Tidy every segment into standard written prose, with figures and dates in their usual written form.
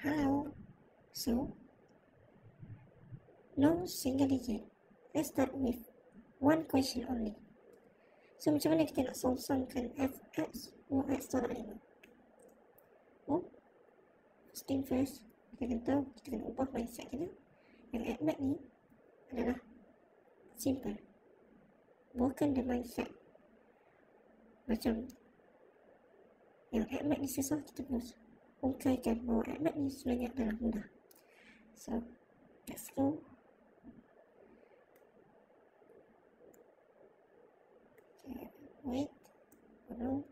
Hello. So, no single digit. Let's start with one question only. So, macam mana kita nak solve-solvekan fx 2x tolak 5? Oh, first thing first, kita kena tahu, kita kena ubah mindset kita. Yang admit ni adalah simple. Bukan the mindset macam yang admit ni susah, kita terus ungkaikan bahawa admit ni sebenarnya adalah mudah. So, let's go. Okay, wait. No.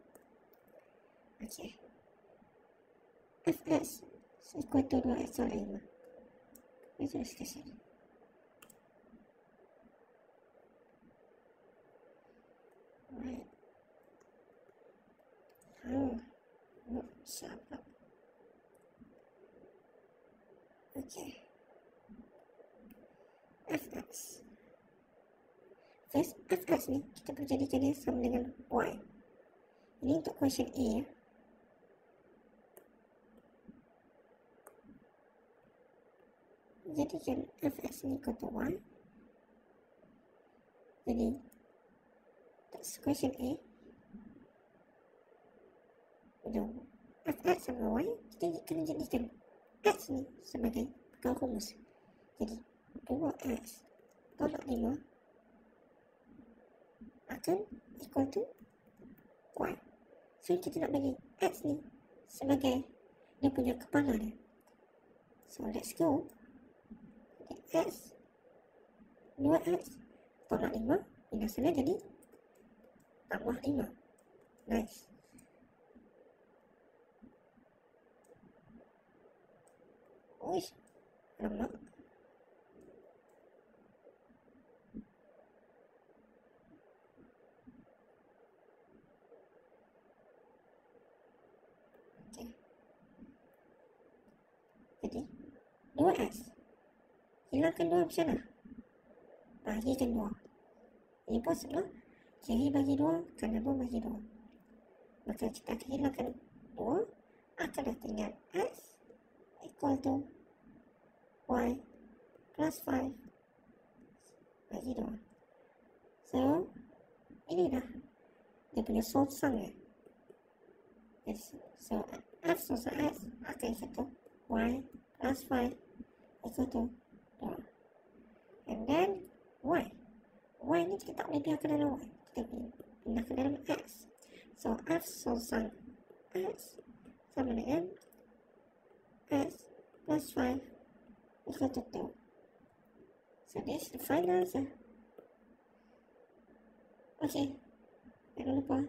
Okay. Fx is equal to 2x tolak 5. Itu dah selesai. Right. Siapa? Okay. Fx. First, fx ni kita perlu jadikan dia sama dengan y. Ini untuk question A ya. Jadikan fx ni equal to y. Jadi, that's question A. Untuk fx sama y, kita kena jadikan x ni sebagai pekal rumus. Jadi, 2x tolak 5 akan equal to y. So, kita nak bagi x ni sebagai dia punya kepala dia. So, let's go. X 2x tolak 5 pindah sana jadi tambah 5. Nice. Uish, lama. Okay. Jadi 2x hilangkan 2 macam mana? Bahagikan 2. Ini pun sebelah kiri bagi 2, kanan pun bagi 2. Maka kita akan hilangkan 2, akan tinggal x equal to y plus 5 bagi 2. So, ini dah dia punya solsang ya. Yes. So, f solsang x akan equal to y plus 5 equal to 2. And then y. Y ni kita tak boleh biarkan dalam y. Kita boleh pindahkan dalam x. So, f solsang x sama dengan x plus 5 equal to 2. So, this is the final answer. Okay. Jangan lupa.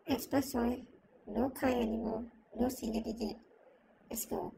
X plus y. No chi anymore. No single digit. Let's go.